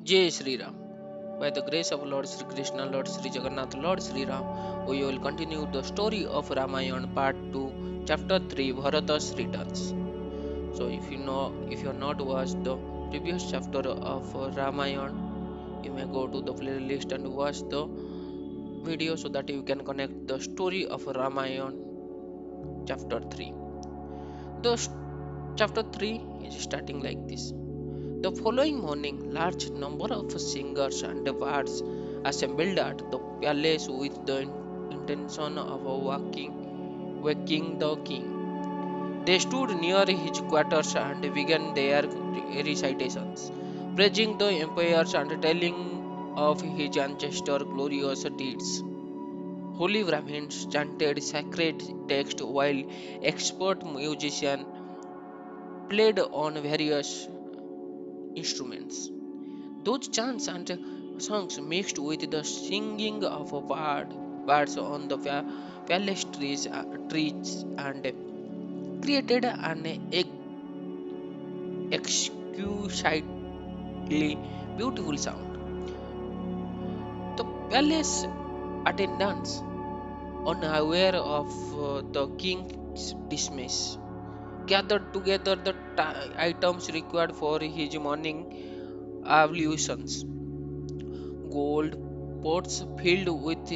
Jai Shri Ram. By the grace of Lord Sri Krishna, Lord Sri Jagannath, Lord Sri Ram, we will continue the story of Ramayan part 2, chapter 3, Bharata's returns. So if you have not watched the previous chapter of Ramayan, you may go to the playlist and watch the video so that you can connect the story of Ramayan chapter 3. The chapter 3 is starting like this. The following morning, large number of singers and bards assembled at the palace with the intention of waking the king. They stood near his quarters and began their recitations, praising the empires and telling of his ancestor glorious deeds. Holy Brahmins chanted sacred text while expert musicians played on various instruments. Those chants and songs mixed with the singing of birds on the palace trees and created an exquisitely beautiful sound. The palace attendants, unaware of the king's dismiss, gathered together the items required for his morning ablutions. Gold pots filled with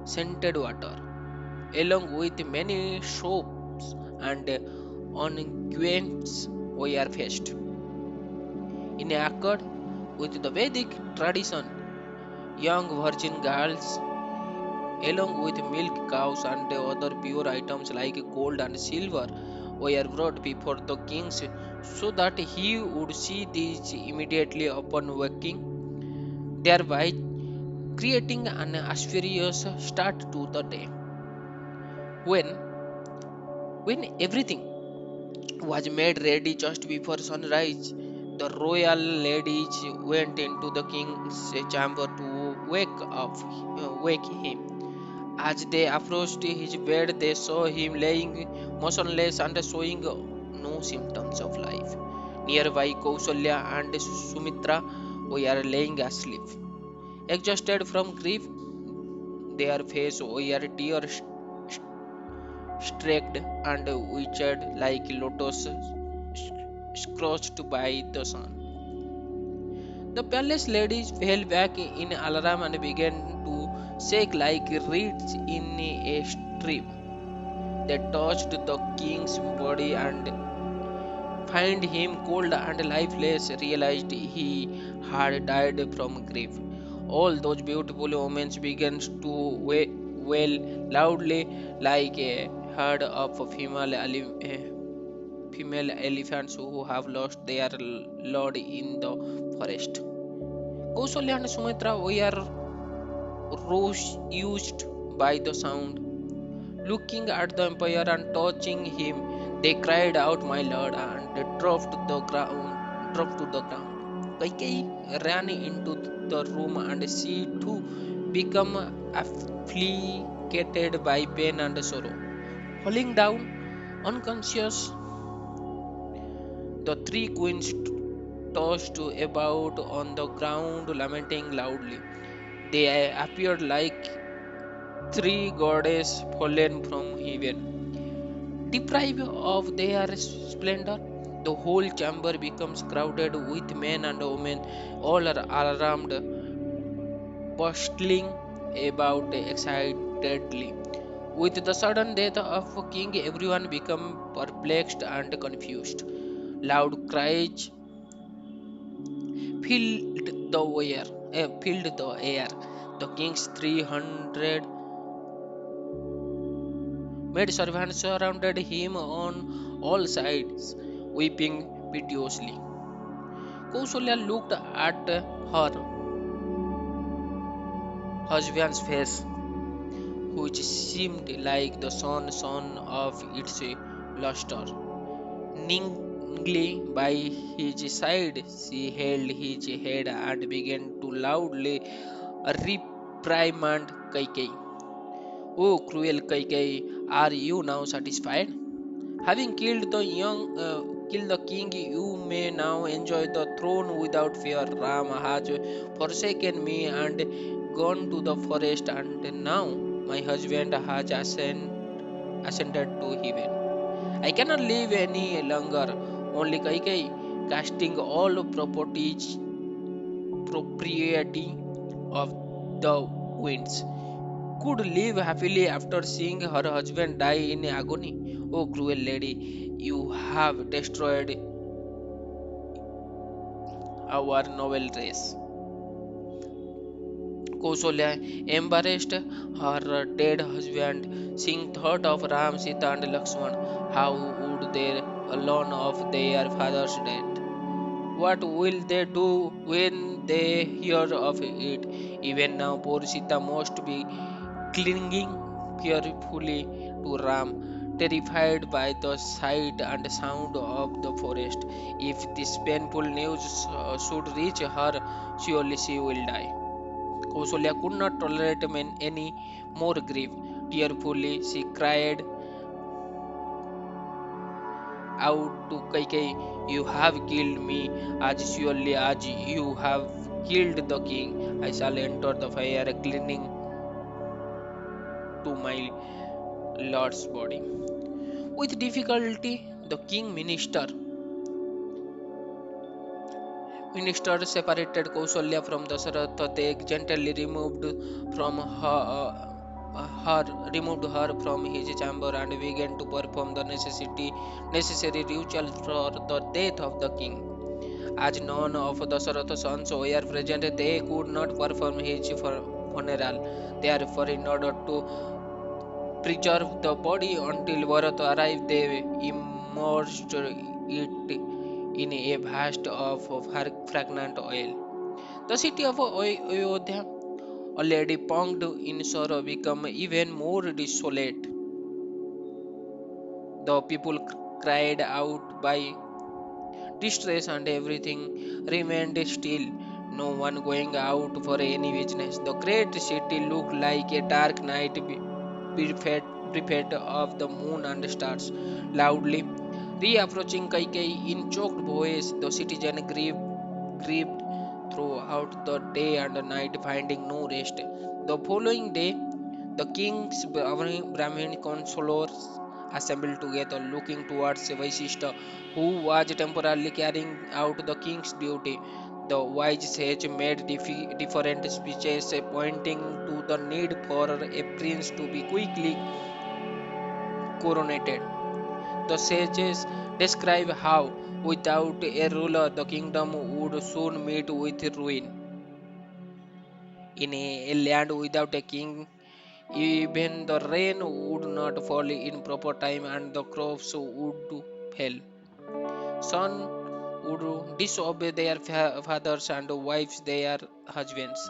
scented water, along with many soaps and unguents were fetched. In accord with the Vedic tradition, young virgin girls, along with milk cows and other pure items like gold and silver, were brought before the king so that he would see these immediately upon waking, thereby creating an auspicious start to the day. When when everything was made ready just before sunrise, the royal ladies went into the king's chamber to wake him. As they approached his bed, they saw him lying motionless and showing no symptoms of life. Nearby, Kausalya and Sumitra were laying asleep. Exhausted from grief, their faces were tear streaked and withered like lotus scorched by the sun. The palace ladies fell back in alarm and began to shake like reeds in a stream. They touched the king's body and find him cold and lifeless, realized he had died from grief. All those beautiful women began to wail loudly like a herd of female elephants who have lost their lord in the forest. Kausalya and Sumitra were roused by the sound. Looking at the emperor and touching him, they cried out, "My lord!" and dropped to the ground. Kaikeyi ran into the room and she too became afflicted by pain and sorrow. Falling down unconscious, the three queens tossed about on the ground, lamenting loudly. They appeared like three goddesses fallen from heaven. Deprived of their splendor, the whole chamber becomes crowded with men and women, all are alarmed, bustling about excitedly. With the sudden death of a king, everyone became perplexed and confused. Loud cries filled the air. The king's 300 maid servants surrounded him on all sides, weeping piteously. Kausalya looked at her husband's face, which seemed like the sun shone of its luster. Kneeling by his side, she held his head and began to loudly reprimand Kaikeyi. "Oh, cruel Kaikeyi, are you now satisfied? Having killed the young kill the king, you may now enjoy the throne without fear. Rama has forsaken me and gone to the forest, and now my husband has ascended to heaven. I cannot live any longer. Only Kaikai, casting all propriety of the winds, could live happily after seeing her husband die in agony. O cruel lady, you have destroyed our noble race. Kausalya embarrassed her dead husband, seeing thought of Ram, Sita, and Lakshman. How would they learn of their father's death? What will they do when they hear of it? Even now, poor Sita must be clinging fearfully to Ram, terrified by the sight and sound of the forest. If this painful news should reach her, surely she will die. Kausalya could not tolerate any more grief. Tearfully, she cried out to Kaikai, "You have killed me as surely as you have killed the king. I shall enter the fire clinging to my lord's body." With difficulty, the king minister separated Kausalya from Dasharatha. They gently from her removed her from his chamber and began to perform the necessary rituals for the death of the king. As none of Dasharatha's sons were present, they could not perform his funeral. Therefore, in order to preserve the body until Bharata arrived, they immersed it in a vast of fragrant oil. The city of Ayodhya, already punked in sorrow, became even more desolate. The people cried out by distress, and everything remained still. No one going out for any business. The great city looked like a dark night bereft of the moon and stars. Loudly reapproaching Kaikei in choked voice, the citizen grieved throughout the day and night, finding no rest. The following day, the king's Brahmin counselors assembled together, looking towards Vaishishta, who was temporarily carrying out the king's duty. The wise sage made different speeches, pointing to the need for a prince to be quickly coronated. The sages describe how, without a ruler, the kingdom would soon meet with ruin. In a land without a king, even the rain would not fall in proper time and the crops would fail. Sons would disobey their fathers and wives their husbands.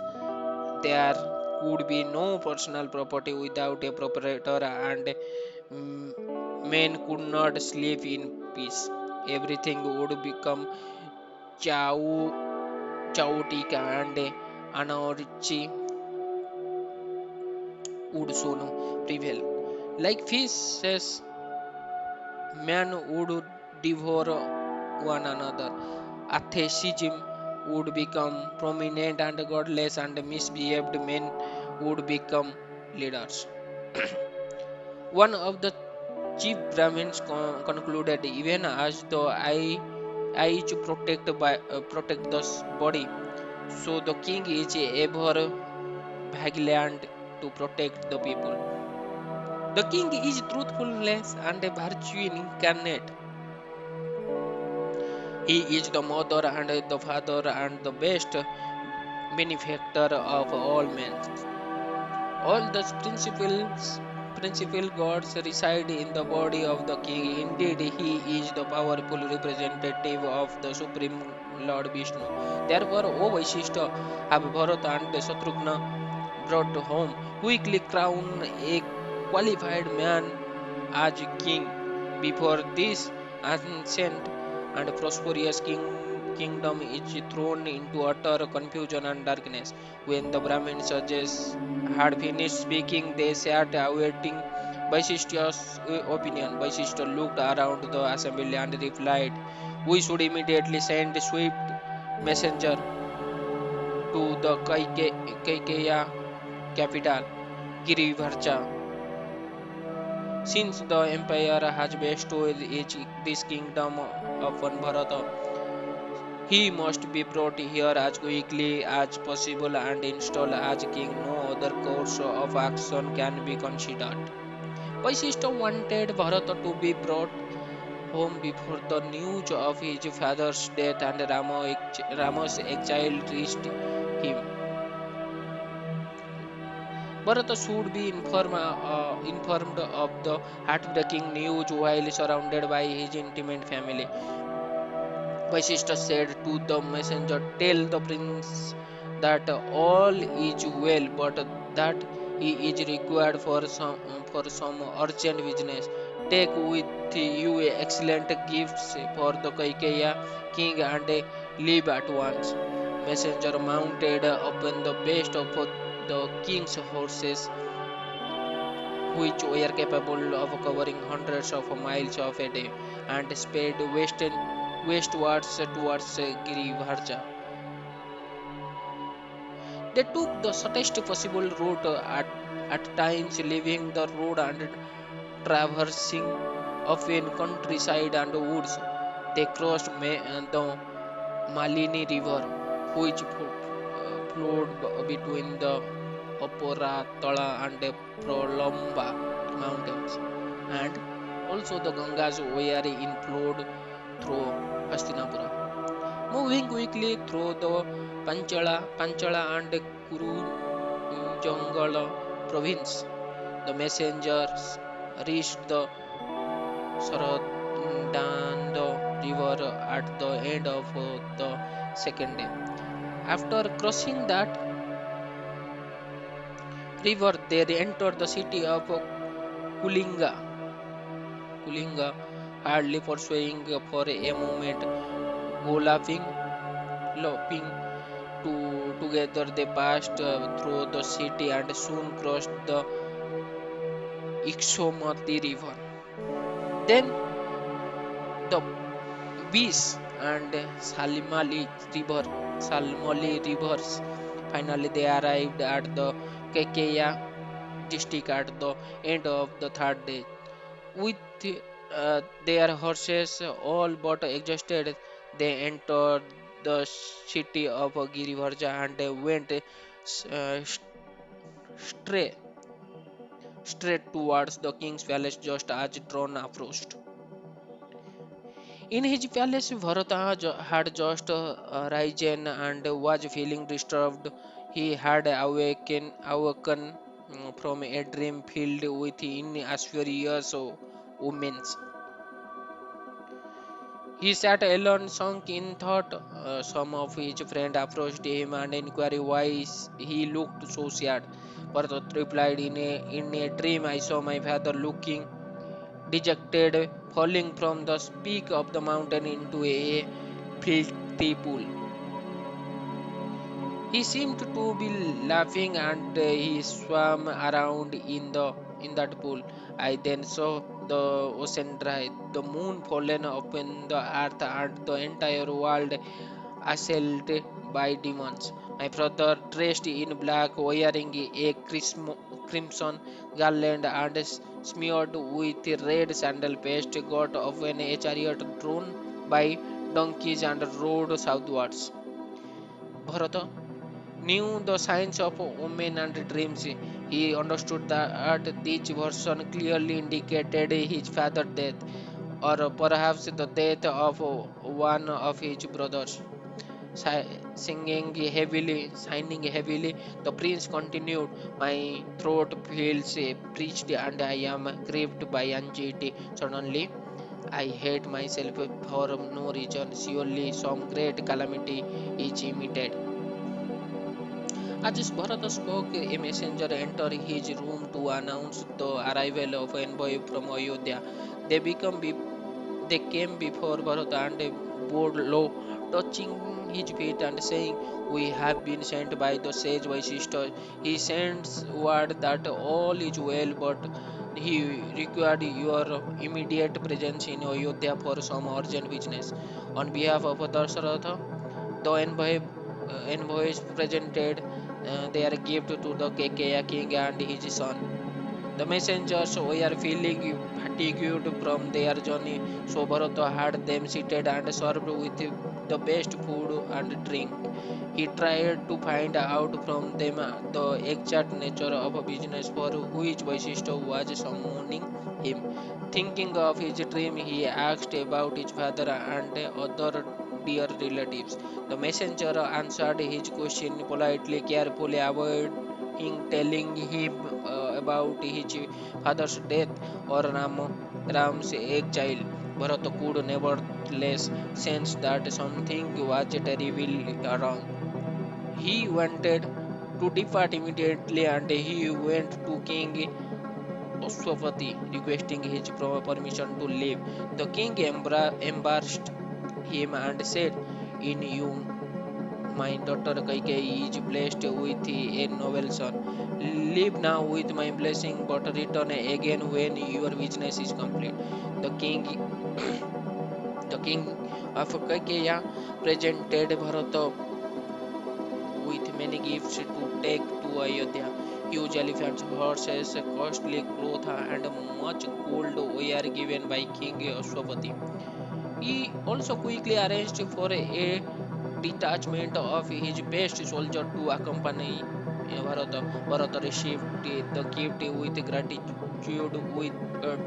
There would be no personal property without a proprietor, and mm, men could not sleep in peace. Everything would become chao- chaotic, and anarchy would soon prevail. Like fishes, men would devour one another. Atheism would become prominent, and godless and misbehaved men would become leaders. One of the chief Brahmins concluded, even as though I is protect the body, so the king is ever vigilant to protect the people. The king is truthfulness and a virtue incarnate. He is the mother and the father and the best benefactor of all men. All the principal gods reside in the body of the king. Indeed, he is the powerful representative of the Supreme Lord Vishnu. Therefore, O Vaishishta, have Bharata and Shatrugna brought home. Quickly crown a qualified man as king. Before this ancient and prosperous kingdom is thrown into utter confusion and darkness. When the Brahmin sages had finished speaking, they sat awaiting Vaishishthya's opinion. Vaishishthya looked around the assembly and replied, "We should immediately send a swift messenger to the Kaikeya capital, Girivarcha. Since the empire has bestowed this kingdom upon Bharata, he must be brought here as quickly as possible and installed as king. No other course of action can be considered." Vaishishta wanted Bharata to be brought home before the news of his father's death and Rama's exile reached him. Bharata should be informed of the heartbreaking news while surrounded by his intimate family. Vaishishta said to the messenger, "Tell the prince that all is well, but that he is required for some urgent business. Take with you excellent gifts for the Kaikeya king and leave at once." Messenger mounted upon the best of the king's horses, which were capable of covering hundreds of miles of a day, and sped westwards towards Giribharja. They took the shortest possible route at times leaving the road and traversing often countryside and woods. They crossed the Malini River, which flowed between the Opora, Tala, and Prolomba mountains, and also the Gangas were inflowed through Hastinapura. Moving quickly through the Panchala and Kurunjangala province, the messengers reached the Saradanda river at the end of the second day. After crossing that river, they entered the city of Kulinga. Kulinga, hardly pursuing for a moment, loping together they passed through the city and soon crossed the Iksomati river. Then the Bis and Salmali rivers. Finally, they arrived at the Kekeya district at the end of the third day. With their horses all but exhausted, they entered the city of Girivarja and went straight, straight towards the king's palace just as dawn approached. In his palace, Bharata had just risen and was feeling disturbed. He had awoken from a dream filled with inauspicious omens. He sat alone, sunk in thought. Some of his friends approached him and inquired why he looked so sad. Bharata replied, In a dream, I saw my father looking dejected, falling from the peak of the mountain into a filthy pool. He seemed to be laughing and he swam around in that pool. I then saw the ocean dry, the moon fallen upon the earth, and the entire world assailed by demons. My brother, dressed in black, wearing a crimson garland and smeared with red sandal paste, got off in a chariot drawn by donkeys and rode southwards. Bharata knew the signs of omen and dreams. He understood that each version clearly indicated his father's death, or perhaps the death of one of his brothers. Signing heavily, the prince continued, "My throat feels pricked and I am grieved by anxiety. Suddenly, I hate myself for no reason. Surely some great calamity is imminent." As Bharata spoke, a messenger entered his room to announce the arrival of envoy from Ayodhya. They become they came before Bharata and bowed low, touching his feet and saying, "We have been sent by the sage Vaishishta. He sends word that all is well, but He required your immediate presence in Ayodhya for some urgent business. On behalf of Dasaratha, the envoys presented their gift to the Kekeya king and his son. The messengers were feeling fatigued from their journey, so Bharata had them seated and served with the best food and drink. He tried to find out from them the exact nature of a business for which Vaishishta was summoning him. Thinking of his dream, he asked about his father and other dear relatives. The messenger answered his question politely, carefully, avoiding telling him about his father's death or Ram's exile. Bharata could nevertheless sense that something was terribly wrong. He wanted to depart immediately and he went to King Oswapati requesting his permission to leave. The king embarrassed him and said, "In you, my daughter Kaikeyi is blessed with a noble son. Live now with my blessing, but return again when your business is complete." The king, the king of Kaikeya presented Bharata with many gifts to take to Ayodhya. Huge elephants, horses, costly clothes, and much gold were given by King Ashwapati. He also quickly arranged for a detachment of his best soldier to accompany Bharata. Bharata received the gift with gratitude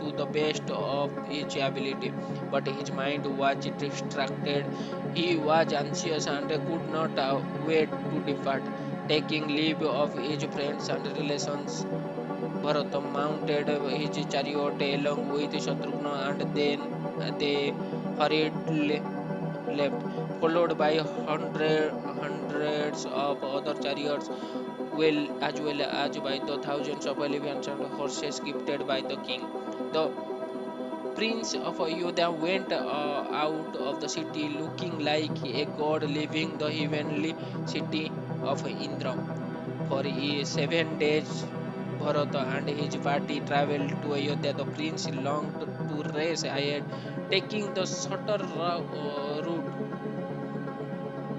to the best of his ability, but his mind was distracted. He was anxious and could not wait to depart. Taking leave of his friends and relations, Bharata mounted his chariot along with Shatrughna and then they hurriedly left, followed by hundreds of other chariots, well as by the thousands of elephants and horses gifted by the king. The prince of Ayodhya went out of the city looking like a god leaving the heavenly city of Indra. For 7 days, Bharata and his party traveled to Ayodhya. The prince longed to race ahead, taking the shorter route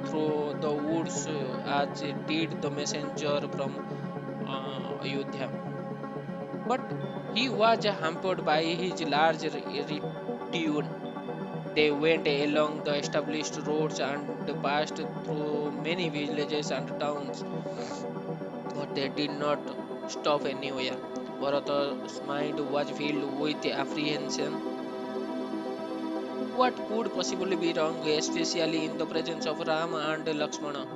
through the woods as did the messenger from Ayodhya. But he was hampered by his large retinue. They went along the established roads and passed through many villages and towns, but they did not stop anywhere. Bharata's mind was filled with apprehension. What could possibly be wrong, especially in the presence of Rama and Lakshmana?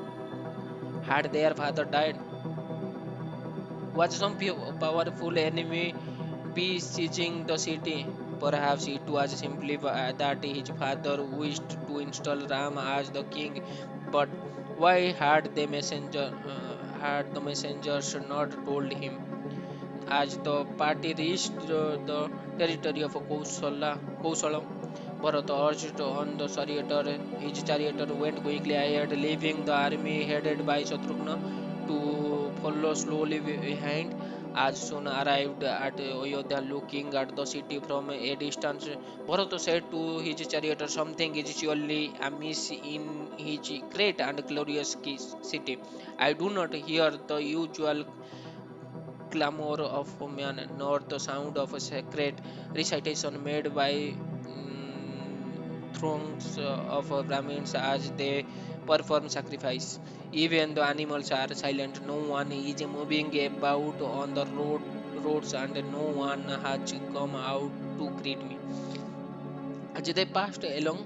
Had their father died? Was some powerful enemy besieging the city? Perhaps it was simply that his father wished to install Ram as the king, but why had the messengers not told him? As the party reached the territory of Kosala, Bharata urged on the charioteer. His charioteer went quickly ahead, leaving the army headed by Shatrughna to follow slowly behind. As soon arrived at Ayodhya, looking at the city from a distance, Bharata said to his charioteer, "Something is surely amiss in his great and glorious city. I do not hear the usual clamor of women, nor the sound of a sacred recitation made by throngs of Brahmins as they perform sacrifice. Even the animals are silent. No one is moving about on the roads, and no one has come out to greet me." As they passed along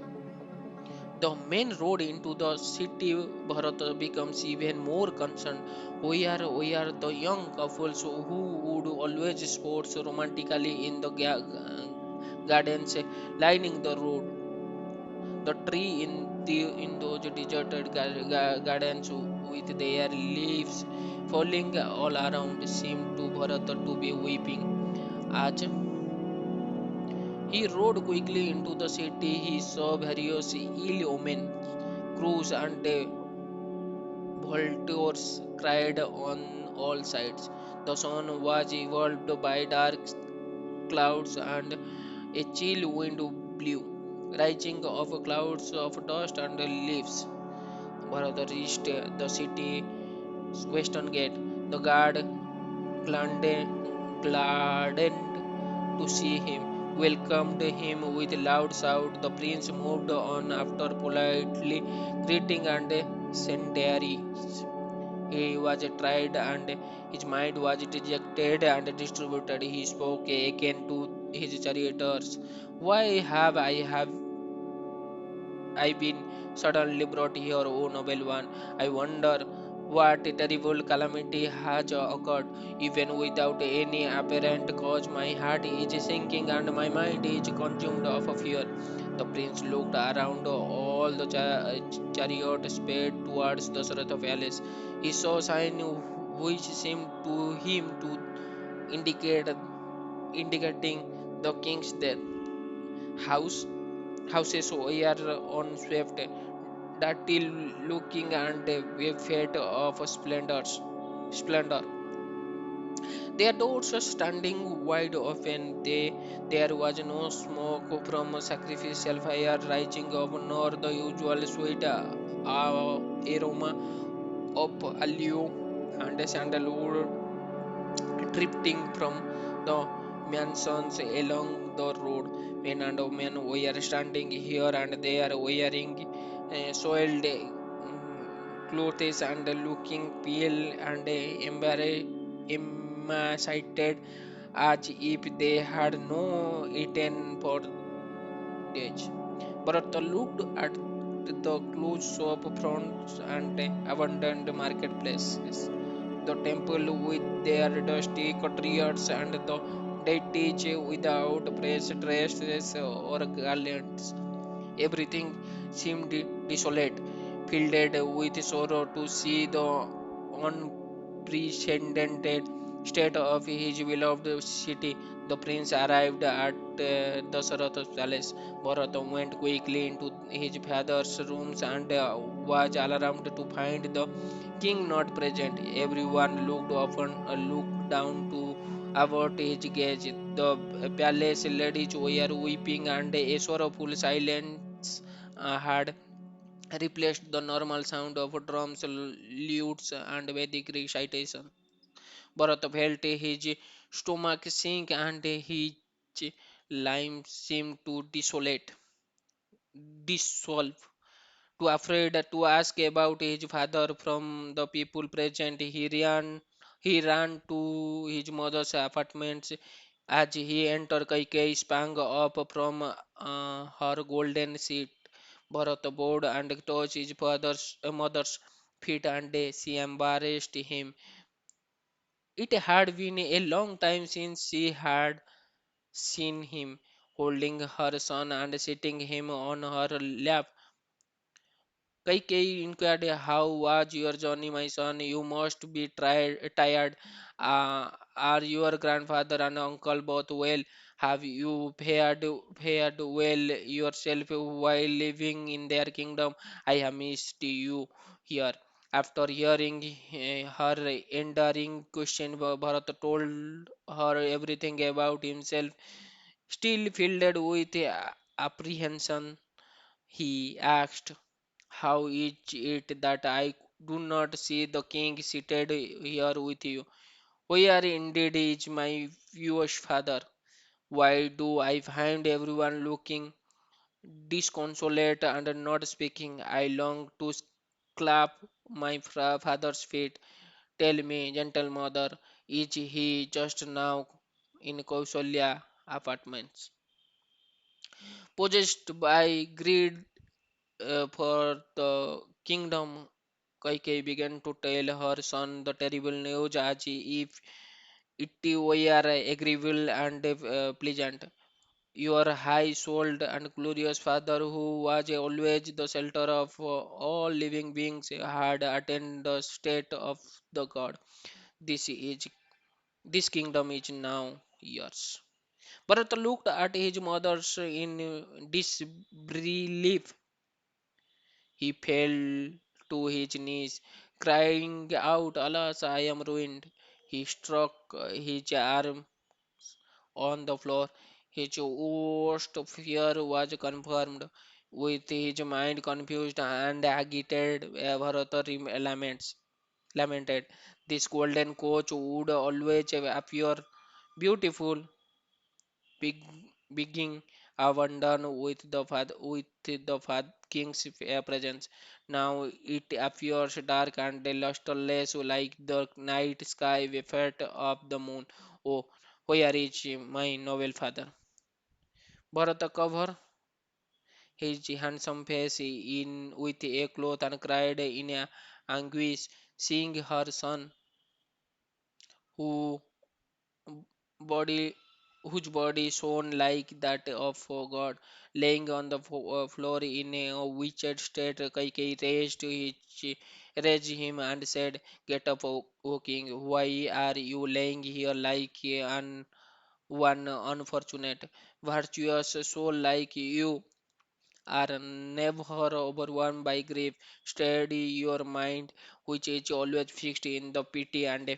the main road into the city, Bharata becomes even more concerned. Where the young couples who would always sports romantically in the gardens lining the road? The tree in those deserted gardens with their leaves falling all around seemed to Bharata to be weeping. As he rode quickly into the city, he saw various ill-omened crows and vultures cried on all sides. The sun was evolved by dark. clouds, and a chill wind blew, rising of clouds of dust and leaves. Bharata reached the city's western gate. The guard gladdened to see him, welcomed him with loud shout. The prince moved on after politely greeting and sendari's. He was tried and his mind was dejected and distributed. He spoke again to his charioteers. Why have I been suddenly brought here, O noble one? I wonder what terrible calamity has occurred. Even without any apparent cause, my heart is sinking and my mind is consumed of fear. The prince looked around all the chariot sped towards the Dasaratha palace. He saw signs which seemed to him to indicate indicating the king's death. House houses were unswept, dirty looking and bereft of splendor. Their doors were standing wide open. There was no smoke from sacrificial fire rising up, nor the usual sweet aroma of aloe and sandalwood drifting from the mansions along the road. Men and women were standing here and there, wearing soiled clothes and looking pale and emaciated, as if they had no eaten for days. Bharata looked at the closed shop fronts and abandoned marketplaces, the temple with their dusty courtyards, and the deities without praise dresses or garlands. Everything seemed desolate, filled with sorrow to see the unprecedented state of his beloved city. The prince arrived at Dasaratha's palace. Bharata went quickly into his father's rooms and was alarmed to find the king not present. Everyone looked down to avert his gaze. The palace ladies were weeping, and a sorrowful silence had replaced the normal sound of drums, lutes, and Vedic recitation. Bharata felt his stomach sink and his limbs seemed to dissolve. Too afraid to ask about his father from the people present, he ran to his mother's apartments. As he entered, Kaikeyi sprang up from her golden seat. Bharata bowed and touched his mother's feet, and she embarrassed him. It had been a long time since she had seen him holding her son and sitting him on her lap. Kaikei inquired, how was your journey, my son? You must be tired. Are your grandfather and uncle both well? Have you fared well yourself while living in their kingdom? I have missed you here. After hearing her enduring question, Bharata told her everything about himself, still filled with apprehension. He asked, how is it that I do not see the king seated here with you? Where indeed is my viewers father? Why do I find everyone looking disconsolate and not speaking? I long to clap my father's feet. Tell me, gentle mother, is he just now in Kausalya apartments? Possessed by greed for the kingdom, Kaikeyi began to tell her son the terrible news as if it were agreeable and pleasant. Your high-souled and glorious father, who was always the shelter of all living beings, had attained the state of the god. This is this kingdom is now yours. Bharata looked at his mother's in disbelief. He fell to his knees, crying out, alas, I am ruined. He struck his arm on the floor. His worst fear was confirmed. With his mind confused and agitated, Bharata lamented. This golden coach would always appear beautiful, big, being abandoned with the king's presence. Now it appears dark and lustreless like the night sky without of the moon. Oh, where is my noble father? Bharata covered his handsome face in with a cloth and cried in anguish, seeing her son, who body whose body shone like that of a god, laying on the floor in a withered state. Kaikeyi raised him and said, "Get up, O king! Why are you laying here like an one unfortunate, virtuous soul like you are never overwhelmed by grief? Steady your mind, which is always fixed in the pity and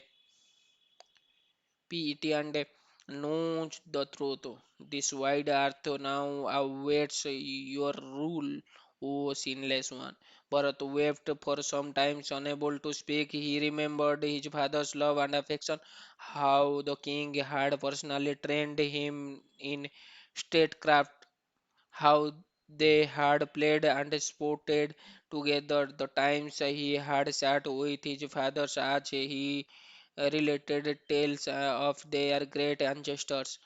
knows the truth. This wide earth now awaits your rule, O sinless one." Bharat wept for some time, unable to speak. He remembered his father's love and affection, how the king had personally trained him in statecraft, how they had played and sported together, the times he had sat with his fathers as he related tales of their great ancestors.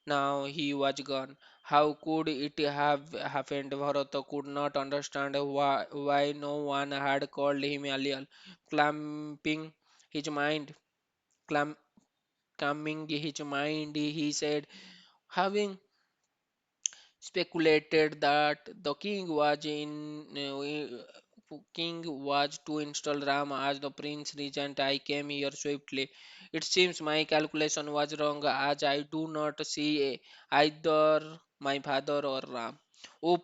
Now he was gone. How could it have happened? Bharata could not understand why no one had called him earlier. Clamping his mind, clam, calming his mind, he said, having speculated that the king was to install Rama as the prince regent. I came here swiftly. It seems my calculation was wrong, as I do not see either my father or Ram. Oh,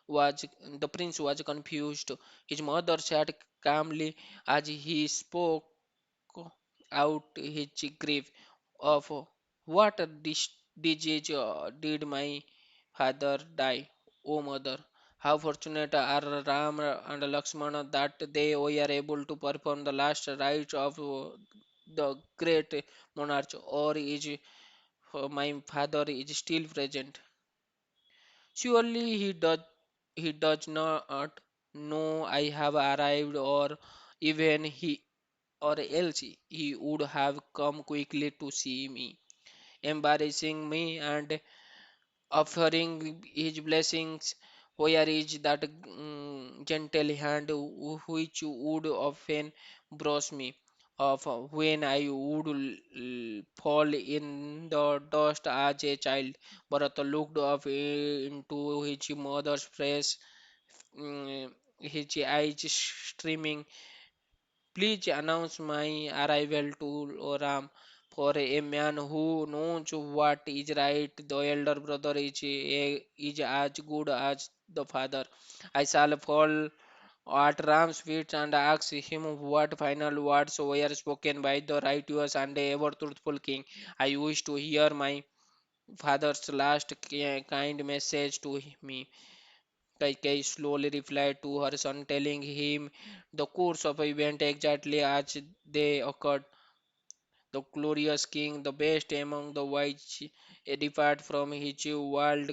was the prince was confused. His mother sat calmly as he spoke out his grief of what disease did my father die. O mother, how fortunate are Rama and Lakshmana that they were able to perform the last rites of the great monarch, or is my father is still present? Surely he does not know I have arrived, or even he or else he would have come quickly to see me, embarrassing me and offering his blessings. Where is that gentle hand which would often brush me off when I would fall in the dust as a child? Bharata looked up into his mother's face, his eyes streaming. Please announce my arrival to Ram. For a man who knows what is right, the elder brother is as good as the father. I shall fall at Ram's feet and ask him what final words were spoken by the righteous and ever truthful king. I wish to hear my father's last kind message to me. Kaikei slowly replied to her son, telling him the course of event exactly as they occurred. The glorious king, the best among the wise, departed from his world,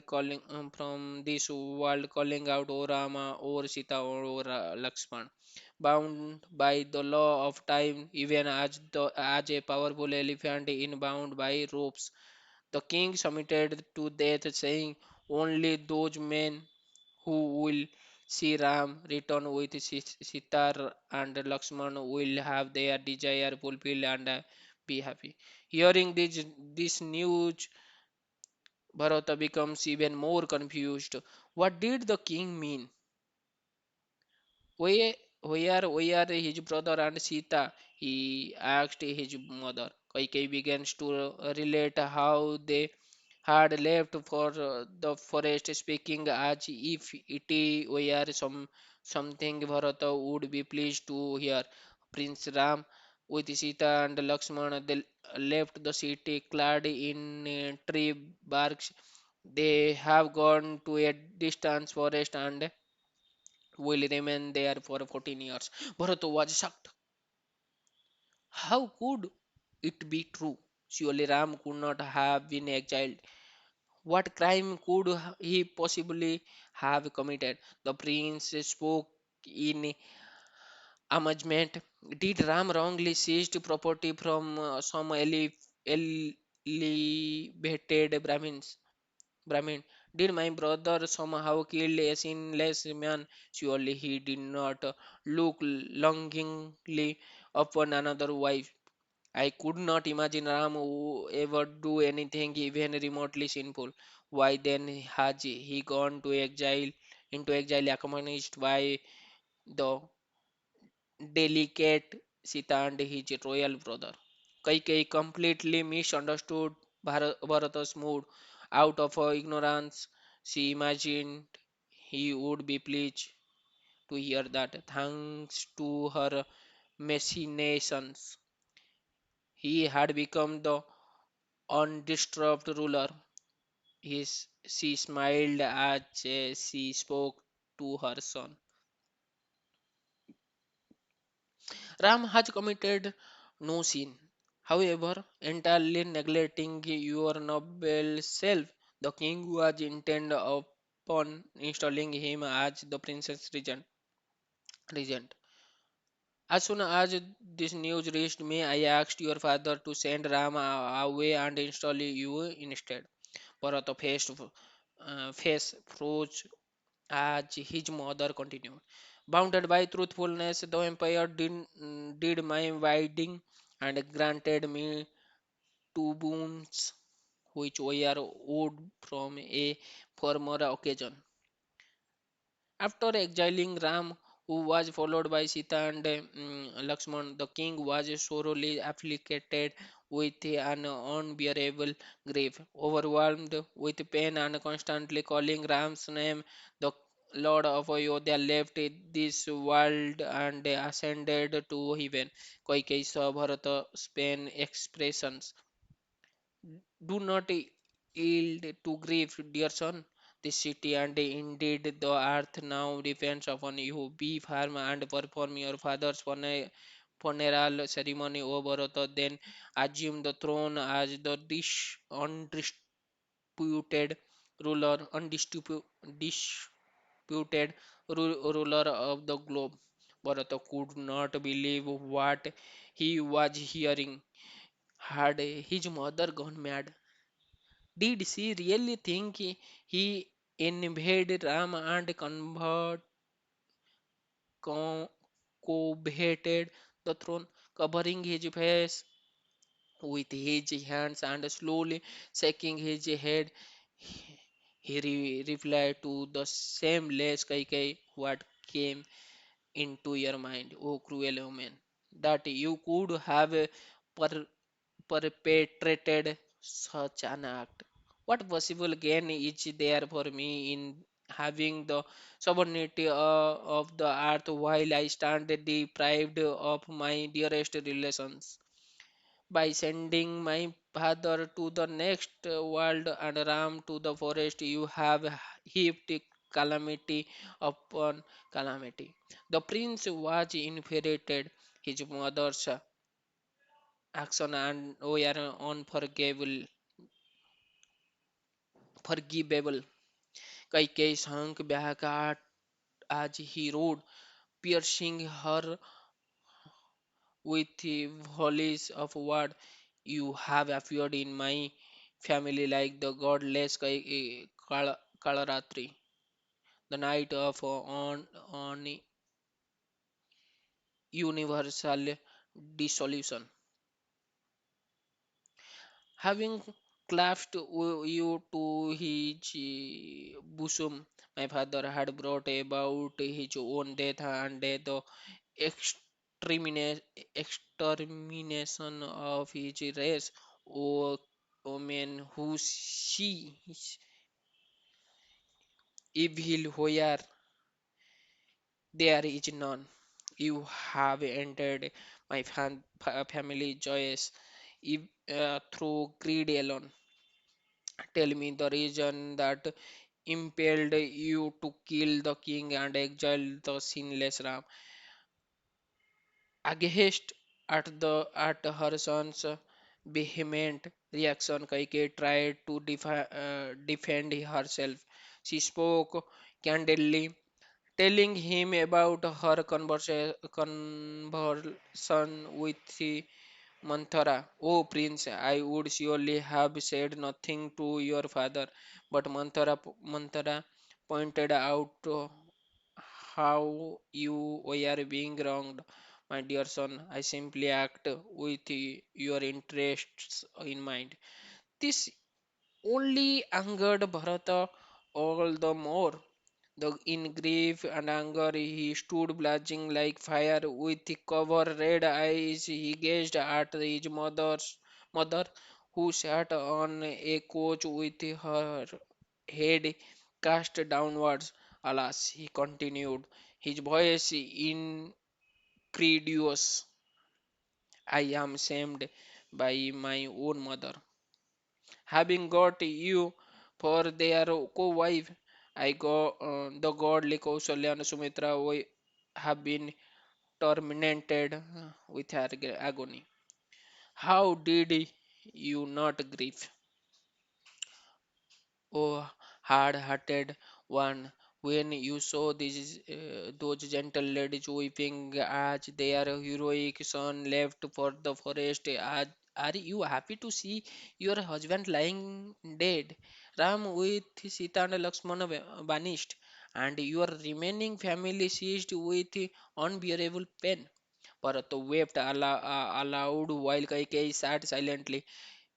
from this world, calling out, "O Rama, O Sita, O Lakshman." Bound by the law of time, even as a powerful elephant in bound by ropes, the king submitted to death, saying, "Only those men who will see Ram return with Sita and Lakshman will have their desire fulfilled and be happy." Hearing this news, Bharata becomes even more confused. What did the king mean? Where, where his brother and Sita? He asked his mother. Kaikeyi begins to relate how they had left for the forest, speaking as if it were something Bharata would be pleased to hear. Prince Ram With Sita and Lakshmana, they left the city clad in tree barks. They have gone to a distant forest and will remain there for 14 years. Bharata was shocked. How could it be true? Surely Ram could not have been exiled. What crime could he possibly have committed? The prince spoke in amazement. Did Ram wrongly seized property from some elevated Brahmin? Did my brother somehow kill a sinless man? Surely he did not look longingly upon another wife. I could not imagine Ram would ever do anything even remotely sinful. Why then has he gone to exile into exile accompanied by the delicate Sita and his royal brother? Kaikei completely misunderstood Bharata's mood. Out of her ignorance, she imagined he would be pleased to hear that, thanks to her machinations, he had become the undisturbed ruler. She smiled as she spoke to her son. Ram has committed no sin. However, entirely neglecting your noble self, the king was intent upon installing him as the princess regent. As soon as this news reached me, I asked your father to send Ram away and install you instead. Bharata face froze as his mother continued. Bounded by truthfulness, the empire did my bidding and granted me two boons which were owed from a former occasion. After exiling Ram, who was followed by Sita and Lakshman, the king was sorely afflicted with an unbearable grief. Overwhelmed with pain and constantly calling Ram's name, the Lord of Ayodhya left this world and ascended to heaven. Kaikeyi saw Bharata's pain expressions. Do not yield to grief, dear son. The city and indeed the earth now depends upon you. Be firm and perform your father's funeral ceremony, O Bharata. Then assume the throne as the undisputed disputed ruler of the globe. Bharata could not believe what he was hearing. Had his mother gone mad? Did she really think he invaded Rama and co- coveted the throne, covering his face with his hands and slowly shaking his head? He replied to the same less Kaikai, what came into your mind, O cruel woman, that you could have per- perpetrated such an act? What possible gain is there for me in having the sovereignty of the earth while I stand deprived of my dearest relations? By sending my father to the next world and Ram to the forest, you have heaped calamity upon calamity. The prince was infuriated. His mother's action and were forgivable. Kaikei sank back as he rode, piercing her with the volleys of word. You have appeared in my family like the godless Kalaratri, the night of on universal dissolution. Having clasped you to his bosom, my father had brought about his own death and the extermina- extermination of his race. O, o man, who sees evil where there is none. You have entered my family joys if, through greed alone. Tell me the reason that impelled you to kill the king and exile the sinless Ram. Aghast at her son's vehement reaction, Kaikeyi tried to defend herself. She spoke candidly, telling him about her conversation with Manthara. Oh, Prince, I would surely have said nothing to your father, but Manthara pointed out how you were being wronged. My dear son, I simply act with your interests in mind. This only angered Bharata all the more. In grief and anger, he stood blazing like fire with covered red eyes. He gazed at his mother, who sat on a couch with her head cast downwards. Alas, he continued, his voice incredulous. I am shamed by my own mother, having got you for their co-wife. The godly Kausalya and Sumitra have been tormented with agony. How did you not grieve? Oh, hard-hearted one, when you saw those gentle ladies weeping as their heroic son left for the forest, are you happy to see your husband lying dead? Ram with Sita and Lakshmana vanished, and your remaining family seized with unbearable pain. Bharata wept aloud while Kaikeyi sat silently.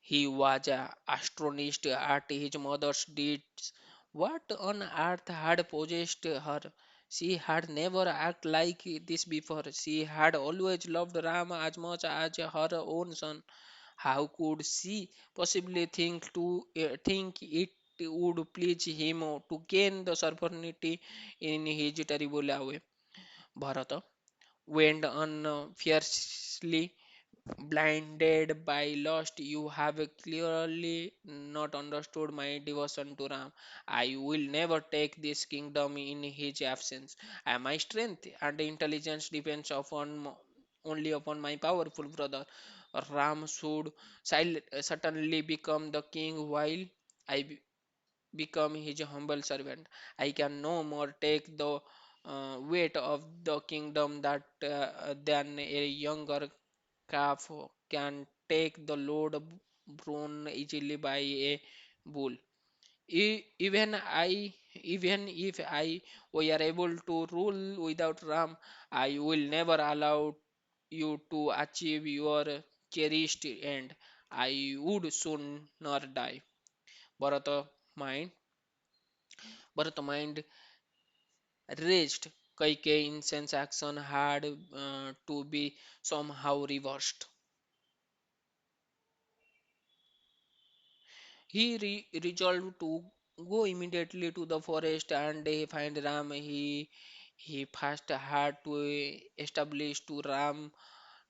He was astonished at his mother's deeds. What on earth had possessed her? She had never acted like this before. She had always loved Rama as much as her own son. How could she possibly think it would please him to gain the sovereignty in his terrible way? Bharata went on fiercely. Blinded by lust, you have clearly not understood my devotion to Ram. I will never take this kingdom in his absence. My strength and intelligence depends only upon my powerful brother. Ram should certainly become the king while I become his humble servant. I can no more take the weight of the kingdom than a younger calf can take the load borne easily by a bull. Even if I were able to rule without Ram, I will never allow you to achieve your cherished end. I would sooner die. Bharata mind, Bharata mind raged. Kaikeyi incense action had to be somehow reversed. Resolved to go immediately to the forest and find Ram. He first had to establish to Ram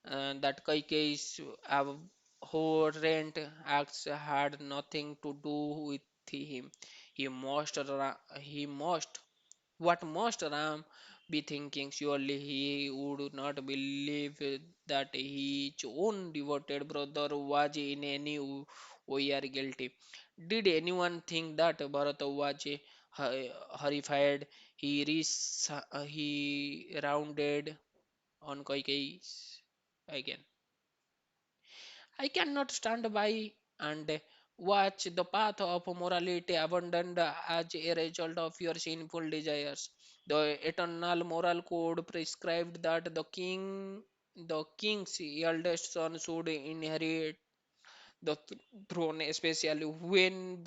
that Kaikeyi's abhorrent acts had nothing to do with him. He must what must Ram be thinking? Surely he would not believe that his own devoted brother was in any way guilty. Did anyone think that Bharata was horrified? He rounded on Kaikeyi again. I cannot stand by and watch the path of morality abandoned as a result of your sinful desires. The eternal moral code prescribed that the king's eldest son, should inherit the throne, especially when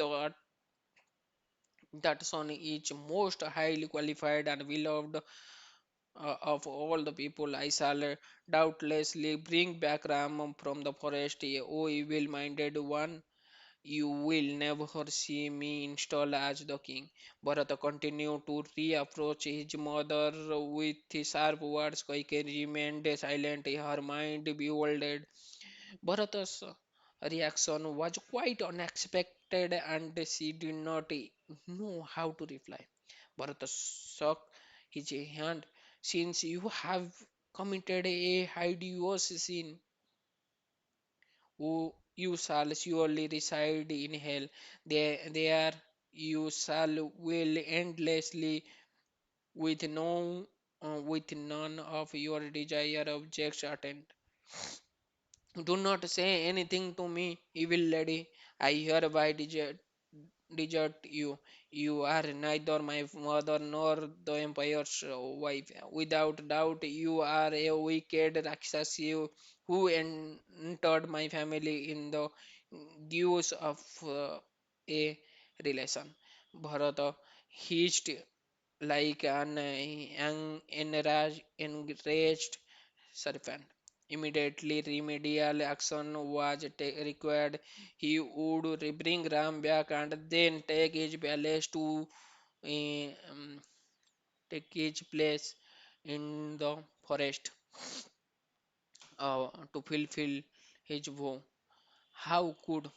that son is most highly qualified and beloved of all the people. I shall doubtlessly bring back Ram from the forest, O evil minded one. You will never see me installed as the king. Bharata continued to reapproach his mother with sharp words. Kaikeyi remained silent, her mind bewildered. Bharata's reaction was quite unexpected and she did not know how to reply. Bharata shook his hand. Since you have committed a hideous sin, you shall surely reside in hell. There you shall will endlessly with with none of your desire objects attained. Do not say anything to me, evil lady. I hereby desert you. You are neither my mother nor the empire's wife. Without doubt, you are a wicked Rakshasi who entered my family in the guise of a relation. Bharata hissed like an enraged serpent. Immediately, remedial action was required. He would bring Ram back and then take his palace to um, take his place in the forest to fulfill his vow. How could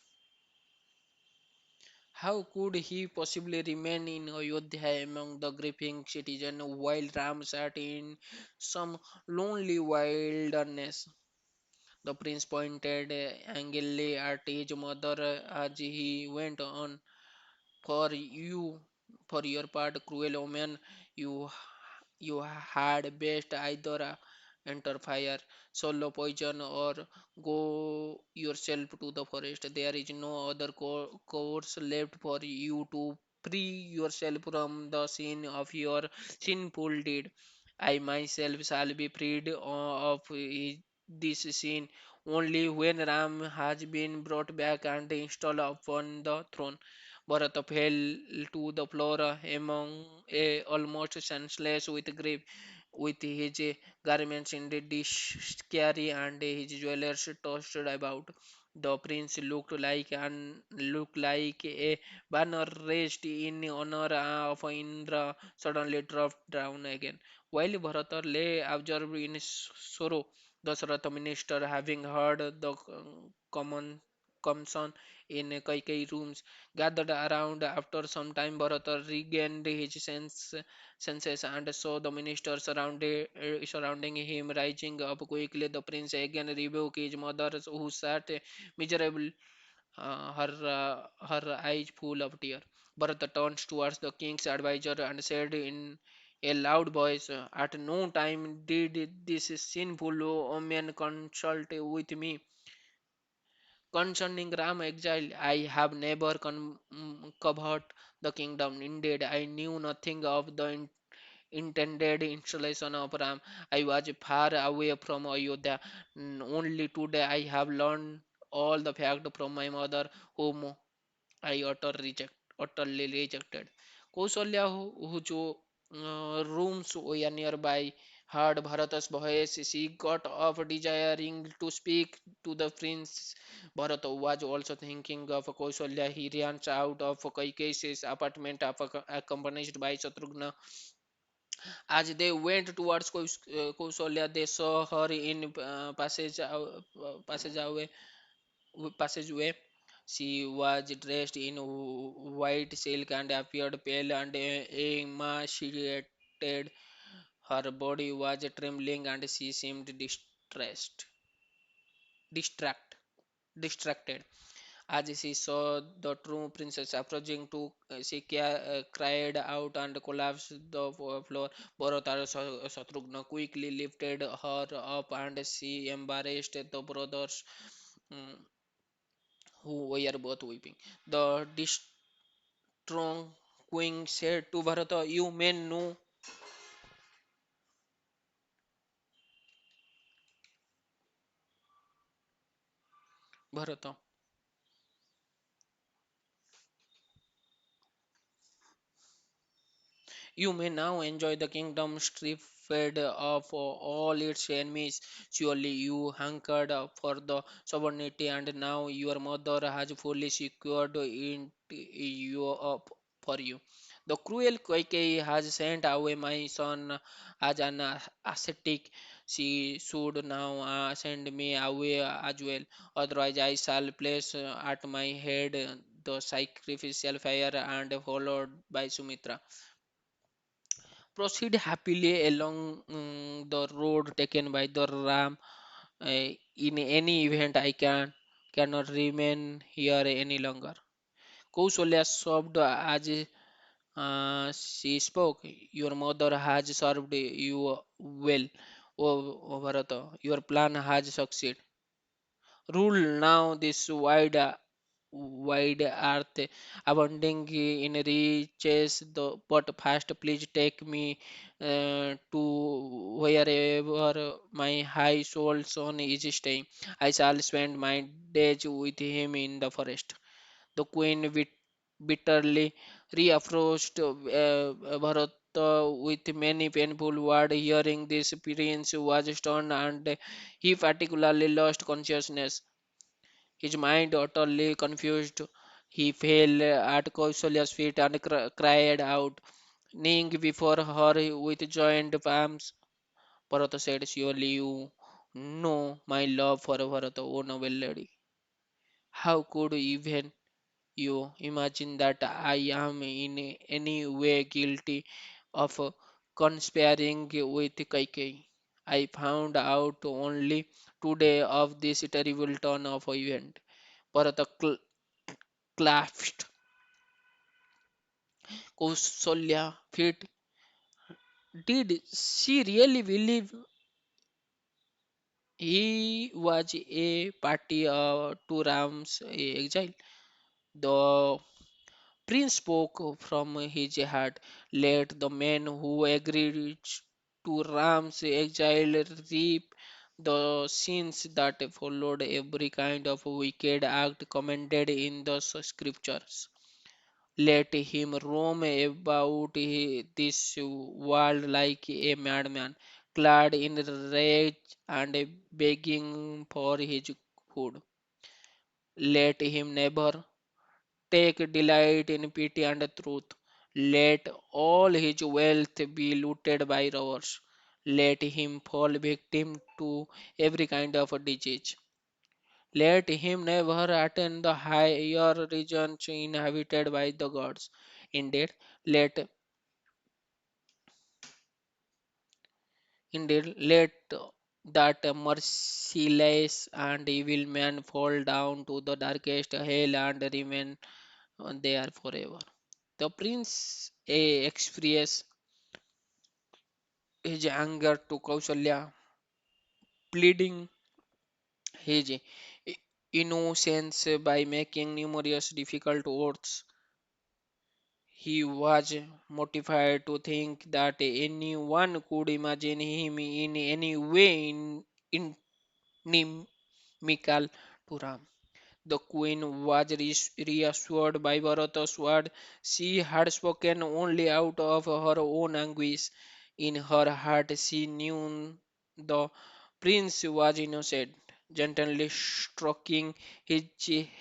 how could he possibly remain in Ayodhya among the grieving citizens while Ram sat in some lonely wilderness? The prince pointed angrily at his mother as he went on. For you, for your part, cruel woman, you you had best either enter fire, swallow poison, or go yourself to the forest. There is no other course left for you to free yourself from the sin of your sinful deed. I myself shall be freed of this sin only when Ram has been brought back and installed upon the throne. Bharata fell to the floor among almost senseless with grief, with his garments in the dish scary and his jewelers tossed about. The prince looked like a banner raised in honor of Indra suddenly dropped down again. While Bharata lay absorbed in sorrow, Dasharatha minister, having heard the common commotion in Kaikeyi rooms, gathered around. After some time, Bharata regained his senses and saw the minister surrounding him. Rising up quickly, the prince again rebuked his mother, who sat miserable, her eyes full of tears. Bharata turned towards the king's advisor and said in a loud voice, "At no time did this sinful woman consult with me concerning Ram exile. I have never covered the kingdom. Indeed, I knew nothing of the intended installation of Ram. I was far away from Ayodhya. Only today I have learned all the fact from my mother, whom I utterly rejected." Kausalya, whose rooms were nearby, heard Bharata's voice. She got up, desiring to speak to the prince. Bharata was also thinking of Kausalya. He ran out of Kaikeyi's apartment, accompanied by Shatrugna. As they went towards Kausalya, they saw her in passageway. She was dressed in white silk and appeared pale and emaciated. Her body was trembling and she seemed distract, distracted. As she saw the true princess approaching, she cried out and collapsed the floor. Bharata Shatrugna quickly lifted her up and she embarrassed the brothers, mm, who were both weeping. The distraught queen said to Bharata, "You men know Bharata. You may now enjoy the kingdom stripped of all its enemies. Surely you hankered for the sovereignty, and now your mother has fully secured it you up for you. The cruel Koikei has sent away my son as an ascetic. She should now send me away as well. Otherwise, I shall place at my head the sacrificial fire and followed by Sumitra. Proceed happily along the road taken by the Ram. In any event, cannot remain here any longer. Kausalya sobbed as she spoke. Your mother has served you well, O Bharata. Your plan has succeeded. Rule now this wide earth, abounding in riches. But first, please take me to wherever my high soul son is staying. I shall spend my days with him in the forest. The queen bitterly reapproached Bharata with many painful words. Hearing this, prince was stunned, and he particularly lost consciousness. His mind utterly confused, he fell at Kausalya's feet and cried out, kneeling before her with joined palms. Bharata said, surely you know my love for Bharata, O noble lady. How could even you imagine that I am in any way guilty of conspiring with Kaikei? I found out only today of this terrible turn of event. Bharata clasped Kausalya feet. Did she really believe he was a party to Ram's exile? The prince spoke from his heart. Let the men who agreed to Ram's exile reap the sins that followed every kind of wicked act commended in the scriptures. Let him roam about this world like a madman, clad in rage and begging for his food. Let him never take delight in pity and truth. Let all his wealth be looted by robbers. Let him fall victim to every kind of disease. Let him never attain the higher regions inhabited by the gods. Indeed, let let that merciless and evil man fall down to the darkest hell and remain there forever. The prince expressed his anger to Kausalya, pleading his innocence by making numerous difficult oaths. He was mortified to think that anyone could imagine him in any way inimical to Ram. The queen was reassured by Bharata's word. She had spoken only out of her own anguish. In her heart, she knew the prince was innocent. Gently stroking his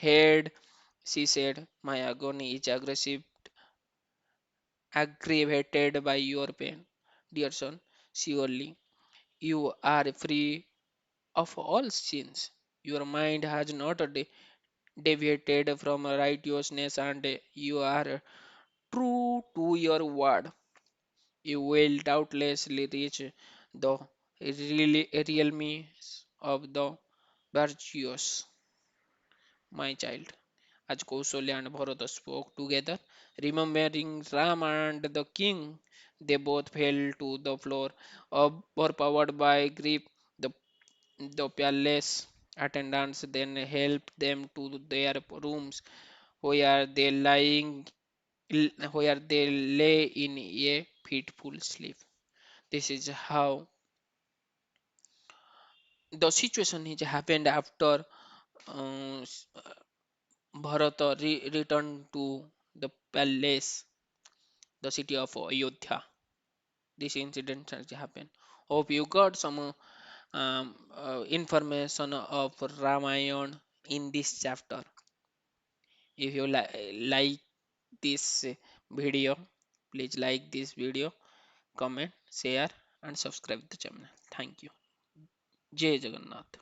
head, she said, my agony is aggravated by your pain. Dear son, surely you are free of all sins. Your mind has not deviated from righteousness, and you are true to your word. You will doubtlessly reach the realms of the virtuous, my child. As Kausalya and Bharata spoke together, remembering Rama and the king, they both fell to the floor, overpowered by grief. The, the palace attendants then helped them to their rooms, where they where they lay in a peaceful sleep. This is how the situation is happened after uh, Bharata returned to the palace. the city of Ayodhya. This incident has happened. Hope you got some information of Ramayan in this chapter. If you like this video, please like this video, comment, share, and subscribe the channel. Thank you. Jai Jagannath.